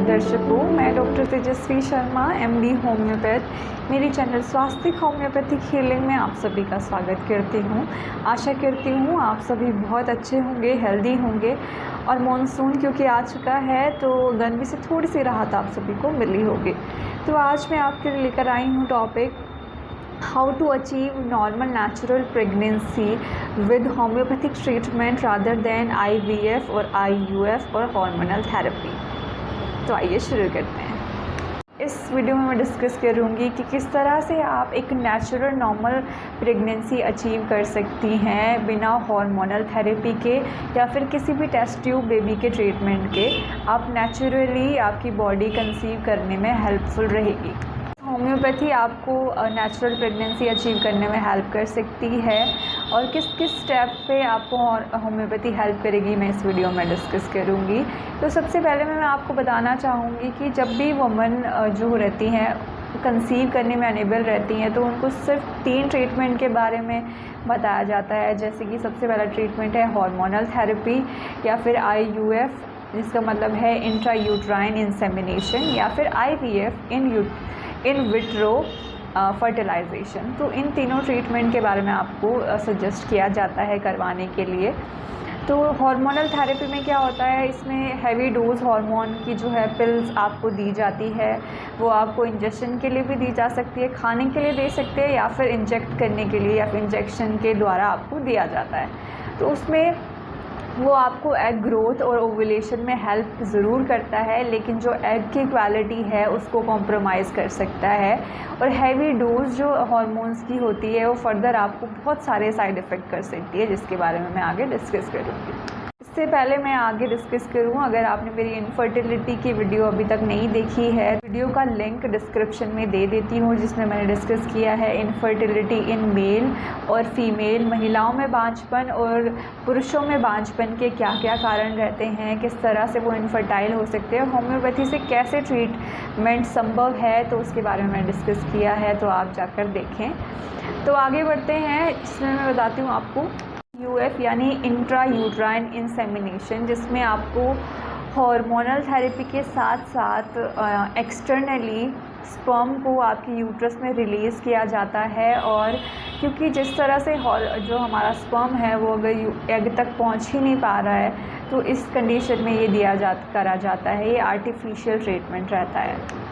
नमस्कार दर्शकों, मैं डॉक्टर तेजस्वी शर्मा एमडी होम्योपैथ मेरी चैनल स्वास्थ्य होम्योपैथिक हीलिंग में आप सभी का स्वागत करती हूँ। आशा करती हूँ आप सभी बहुत अच्छे होंगे, हेल्दी होंगे और मॉनसून क्योंकि आ चुका है तो गर्मी से थोड़ी सी राहत आप सभी को मिली होगी। तो आज मैं आपके लिए लेकर आई हूँ topic how to achieve normal natural pregnancy with homeopathic treatment rather than IVF और IUF और हार्मोनल थेरेपी। तो आइए शुरू करते हैं। इस वीडियो में मैं डिस्कस करूंगी कि किस तरह से आप एक नेचुरल नॉर्मल प्रेगनेंसी अचीव कर सकती हैं बिना हार्मोनल थेरेपी के या फिर किसी भी टेस्ट ट्यूब बेबी के ट्रीटमेंट के। आप नेचुरली आपकी बॉडी कंसीव करने में हेल्पफुल रहेगी। होम्योपैथी आपको नेचुरल प्रेगनेंसी अचीव करने में हेल्प कर सकती है और किस किस स्टेप पे आपको होम्योपैथी हेल्प करेगी मैं इस वीडियो में डिस्कस करूँगी। तो सबसे पहले मैं आपको बताना चाहूँगी कि जब भी वुमन जो रहती हैं कंसीव करने में अनेबल रहती हैं तो उनको सिर्फ 3 ट्रीटमेंट के बारे में बताया जाता है। जैसे कि सबसे पहला ट्रीटमेंट है हार्मोनल थेरेपी या फिर IUF जिसका मतलब है इंट्रा यूट्राइन इंसेमिनेशन या फिर IVF इन विट्रो फर्टिलाइजेशन। तो इन तीनों ट्रीटमेंट के बारे में आपको सजेस्ट किया जाता है करवाने के लिए। तो हार्मोनल थेरेपी में क्या होता है, इसमें हैवी डोज हार्मोन की जो है पिल्स आपको दी जाती है। वो आपको इंजेक्शन के लिए भी दी जा सकती है, खाने के लिए दे सकते हैं या फिर इंजेक्ट करने के लिए या फिर इंजेक्शन के द्वारा आपको दिया जाता है। तो उसमें वो आपको एग ग्रोथ और ओवुलेशन में हेल्प ज़रूर करता है, लेकिन जो एग की क्वालिटी है उसको कॉम्प्रोमाइज़ कर सकता है। और हैवी डोज जो हार्मोन्स की होती है वो फर्दर आपको बहुत सारे साइड इफ़ेक्ट कर सकती है, जिसके बारे में मैं आगे डिस्कस करूँगी। इससे पहले मैं आगे डिस्कस करूँ, अगर आपने मेरी इनफर्टिलिटी की वीडियो अभी तक नहीं देखी है, वीडियो का लिंक डिस्क्रिप्शन में दे देती हूँ, जिसमें मैंने डिस्कस किया है इनफर्टिलिटी इन मेल और फीमेल, महिलाओं में बांझपन और पुरुषों में बांझपन के क्या क्या कारण रहते हैं, किस तरह से वो इनफर्टाइल हो सकते हैं, होम्योपैथी से कैसे ट्रीटमेंट संभव है, तो उसके बारे में मैंने डिस्कस किया है, तो आप जाकर देखें। तो आगे बढ़ते हैं, जिसमें मैं बताती हूँ आपको UF यानी इंट्रा यूट्राइन इंसेमिनेशन, जिसमें आपको हार्मोनल थेरेपी के साथ साथ एक्सटर्नली स्पर्म को आपकी यूट्रस में रिलीज़ किया जाता है। और क्योंकि जिस तरह से जो हमारा स्पर्म है वो अगर एग तक पहुंच ही नहीं पा रहा है, तो इस कंडीशन में ये करा जाता है, ये आर्टिफिशियल ट्रीटमेंट रहता है।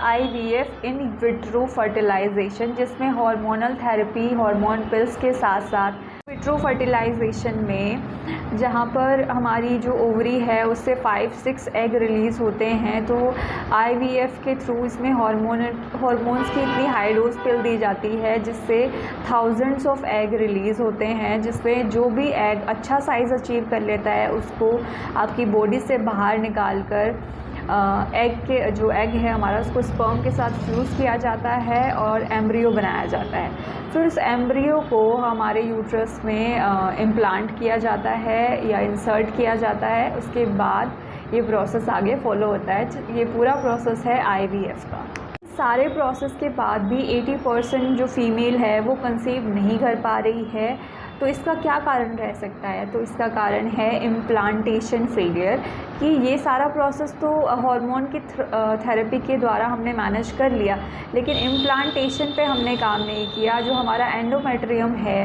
IVF इन विट्रो फर्टिलाइजेशन, जिसमें हार्मोनल थेरेपी हार्मोन पिल्स के साथ साथ विट्रो फर्टिलाइजेशन में जहाँ पर हमारी जो ओवरी है उससे 5-6 एग रिलीज़ होते हैं, तो IVF के थ्रू इसमें हार्मोन्स की इतनी हाई डोज पिल दी जाती है जिससे थाउजेंड्स ऑफ एग रिलीज़ होते हैं, जिसमें जो भी एग अच्छा साइज़ अचीव कर लेता है उसको आपकी बॉडी से बाहर निकाल कर जो एग है हमारा उसको स्पर्म के साथ फ्यूज़ किया जाता है और एम्ब्रियो बनाया जाता है। फिर उस एम्ब्रियो को हमारे यूट्रस में इम्प्लांट किया जाता है या इंसर्ट किया जाता है। उसके बाद ये प्रोसेस आगे फॉलो होता है। ये पूरा प्रोसेस है IVF का। सारे प्रोसेस के बाद भी 80% जो फीमेल है वो कंसीव नहीं कर पा रही है। तो इसका क्या कारण रह सकता है? तो इसका कारण है इम्प्लांटेशन फेलियर, कि ये सारा प्रोसेस तो हार्मोन की थेरेपी के द्वारा हमने मैनेज कर लिया, लेकिन इम्प्लांटेशन पे हमने काम नहीं किया। जो हमारा एंडोमेट्रियम है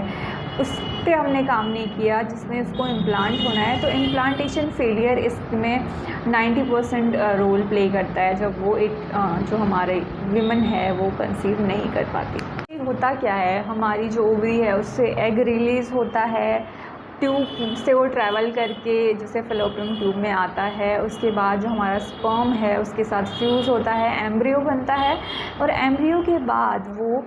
उस पर हमने काम नहीं किया जिसमें उसको इम्प्लांट होना है। तो इम्प्लांटेशन फेलियर इसमें 90% रोल प्ले करता है, जब वो जो हमारे विमेन है वो कंसीव नहीं कर पाती। होता क्या है, हमारी जो ओवरी है उससे एग रिलीज़ होता है, ट्यूब से वो ट्रैवल करके जैसे फैलोपियन ट्यूब में आता है। उसके बाद जो हमारा स्पर्म है उसके साथ फ्यूज़ होता है, एम्ब्रियो बनता है और एम्ब्रियो के बाद वो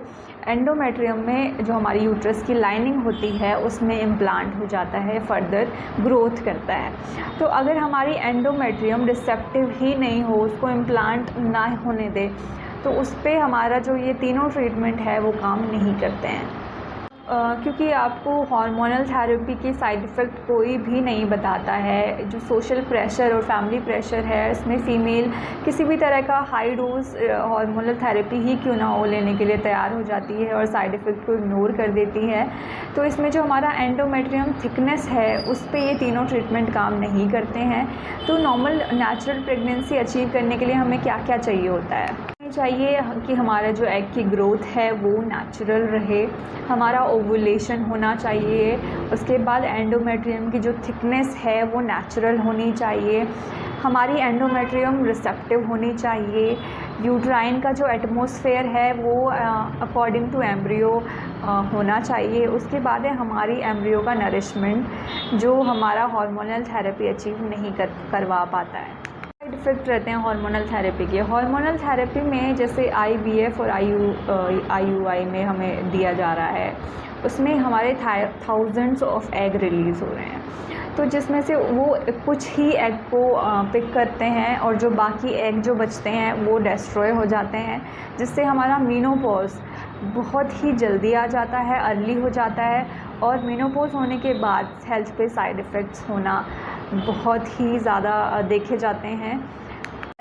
एंडोमेट्रियम में जो हमारी यूट्रस की लाइनिंग होती है उसमें इम्प्लांट हो जाता है, फर्दर ग्रोथ करता है। तो अगर हमारी एंडोमेट्रियम रिसेप्टिव ही नहीं हो, उसको इम्प्लांट ना होने दे, तो उस पर हमारा जो ये तीनों ट्रीटमेंट है वो काम नहीं करते हैं। क्योंकि आपको हार्मोनल थेरेपी के साइड इफ़ेक्ट कोई भी नहीं बताता है। जो सोशल प्रेशर और फैमिली प्रेशर है, इसमें फ़ीमेल किसी भी तरह का हाई डोज हार्मोनल थेरेपी ही क्यों ना हो लेने के लिए तैयार हो जाती है और साइड इफ़ेक्ट को इग्नोर कर देती है। तो इसमें जो हमारा एंडोमेट्रियम थिकनेस है, उस पे ये तीनों ट्रीटमेंट काम नहीं करते हैं। तो नॉर्मल नेचुरल प्रेगनेंसी अचीव करने के लिए हमें क्या क्या चाहिए होता है? चाहिए कि हमारा जो एग की ग्रोथ है वो नेचुरल रहे, हमारा ओवुलेशन होना चाहिए, उसके बाद एंडोमेट्रियम की जो थिकनेस है वो नेचुरल होनी चाहिए, हमारी एंडोमेट्रियम रिसेप्टिव होनी चाहिए, यूट्राइन का जो एटमॉस्फेयर है वो अकॉर्डिंग टू एम्ब्रियो होना चाहिए। उसके बाद है हमारी एम्ब्रियो का नरिशमेंट, जो हमारा हार्मोनल थेरेपी अचीव नहीं करवा पाता है। साइड इफ़ेक्ट रहते हैं हार्मोनल थेरेपी के। हार्मोनल थेरेपी में जैसे IVF और IUI में हमें दिया जा रहा है, उसमें हमारे थाउजेंड्स ऑफ एग रिलीज़ हो रहे हैं, तो जिसमें से वो कुछ ही एग को पिक करते हैं और जो बाकी एग जो बचते हैं वो डिस्ट्रॉय हो जाते हैं, जिससे हमारा मेनोपॉज बहुत ही जल्दी आ जाता है, अर्ली हो जाता है। और मेनोपॉज होने के बाद हेल्थ पे साइड इफ़ेक्ट्स होना बहुत ही ज़्यादा देखे जाते हैं।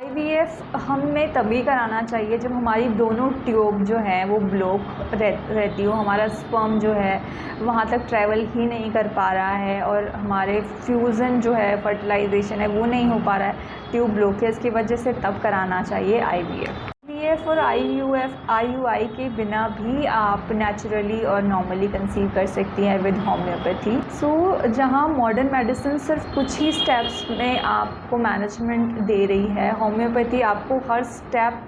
IVF हमें तभी कराना चाहिए जब हमारी दोनों ट्यूब जो है वो ब्लॉक रहती हो, हमारा स्पर्म जो है वहाँ तक ट्रैवल ही नहीं कर पा रहा है और हमारे फ्यूज़न जो है, फर्टिलाइजेशन है वो नहीं हो पा रहा है ट्यूब ब्लॉकेज की वजह से, तब कराना चाहिए IVF और IUI के बिना भी आप नेचुरली और नॉर्मली कंसीव कर सकती हैं विद होम्योपैथी। जहां मॉडर्न मेडिसिन सिर्फ कुछ ही स्टेप्स में आपको मैनेजमेंट दे रही है, होम्योपैथी आपको हर स्टेप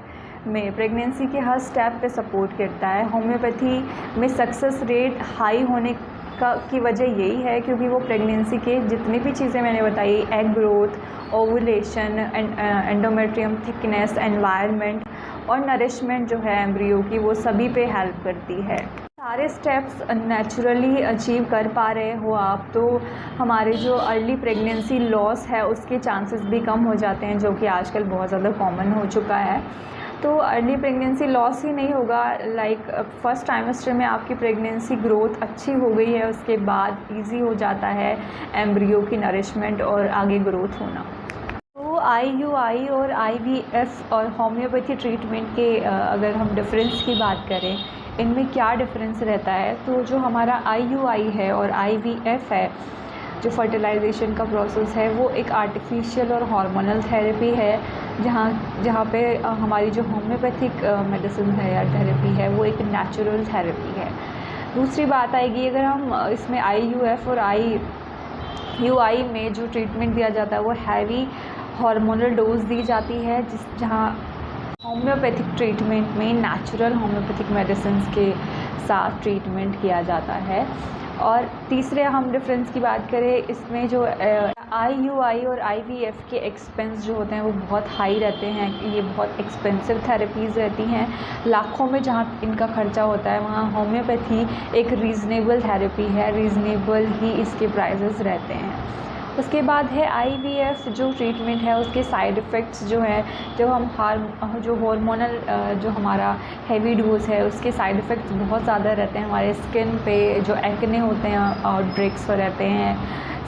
में, प्रेगनेंसी के हर स्टेप पे सपोर्ट करता है। होम्योपैथी में सक्सेस रेट हाई होने की वजह यही है क्योंकि वो प्रेगनेंसी के जितनी भी चीज़ें मैंने बताई, egg growth, ovulation, endometrium thickness, environment और नरिशमेंट जो है एम्ब्रियो की, वो सभी पे हेल्प करती है। सारे स्टेप्स नेचुरली अचीव कर पा रहे हो आप, तो हमारे जो अर्ली प्रेगनेंसी लॉस है उसके चांसेस भी कम हो जाते हैं, जो कि आजकल बहुत ज़्यादा कॉमन हो चुका है। तो अर्ली प्रेगनेंसी लॉस ही नहीं होगा, लाइक फर्स्ट ट्राइमेस्टर में आपकी प्रेगनेंसी ग्रोथ अच्छी हो गई है, उसके बाद इजी हो जाता है एम्ब्रियो की नरिशमेंट और आगे ग्रोथ होना। तो IUI और IVF और होम्योपैथी ट्रीटमेंट के अगर हम डिफरेंस की बात करें, इनमें क्या डिफरेंस रहता है, तो जो हमारा IUI है और IVF है, जो फर्टिलाइजेशन का प्रोसेस है, वो एक आर्टिफिशियल और हार्मोनल थेरेपी है, जहाँ पे हमारी जो होम्योपैथिक मेडिसिन है या थेरेपी है वो एक नेचुरल थेरेपी है। दूसरी बात आएगी, अगर हम इसमें IUF और IUI में जो ट्रीटमेंट दिया जाता है वो हैवी हार्मोनल डोज दी जाती है, जहाँ होम्योपैथिक ट्रीटमेंट में नेचुरल होम्योपैथिक मेडिसिन के साथ ट्रीटमेंट किया जाता है। और तीसरे हम डिफरेंस की बात करें, इसमें जो IUI और IVF के एक्सपेंस जो होते हैं वो बहुत हाई रहते हैं, ये बहुत एक्सपेंसिव थेरेपीज़ रहती हैं, लाखों में जहाँ इनका खर्चा होता है, वहाँ होम्योपैथी एक रीज़नेबल थेरेपी है, रीज़नेबल ही इसके प्राइसेस रहते हैं। उसके बाद है IVF जो ट्रीटमेंट है, उसके साइड इफ़ेक्ट्स जो है, जो हम जो हार्मोनल जो हमारा हैवी डोज है उसके साइड इफ़ेक्ट्स बहुत ज़्यादा रहते हैं। हमारे स्किन पे जो एक्ने होते हैं और ब्रेक्स रहते हैं,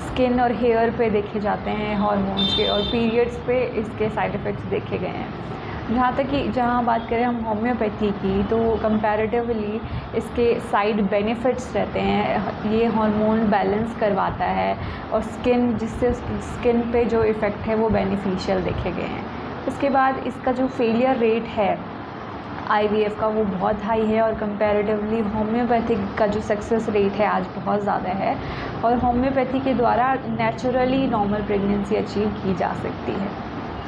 स्किन और हेयर पे देखे जाते हैं हार्मोन्स के, और पीरियड्स पे इसके साइड इफ़ेक्ट्स देखे गए हैं। जहाँ बात करें हम होम्योपैथी की, तो कंपैरेटिवली इसके साइड बेनिफिट्स रहते हैं। ये हार्मोन बैलेंस करवाता है और जिससे स्किन पे जो इफ़ेक्ट है वो बेनिफिशियल देखे गए हैं। उसके बाद इसका जो फेलियर रेट है IVF का वो बहुत हाई है, और कंपैरेटिवली होम्योपैथिक का जो सक्सेस रेट है आज बहुत ज़्यादा है, और होम्योपैथी के द्वारा नेचुरली नॉर्मल प्रेगनेंसी अचीव की जा सकती है।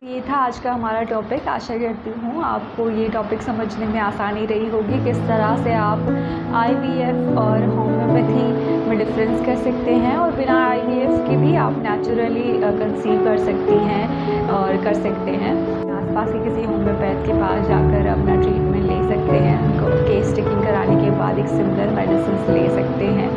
ये था आज का हमारा टॉपिक। आशा करती हूँ आपको ये टॉपिक समझने में आसानी रही होगी, किस तरह से आप IVF और होम्योपैथी में डिफरेंस कर सकते हैं, और बिना IVF के भी आप नेचुरली कंसीव कर सकती हैं और कर सकते हैं। आसपास के किसी होम्योपैथ के पास जाकर अपना ट्रीटमेंट ले सकते हैं, उनको केस टेकिंग कराने के बाद एक सिमिलर मेडिसिन ले सकते हैं।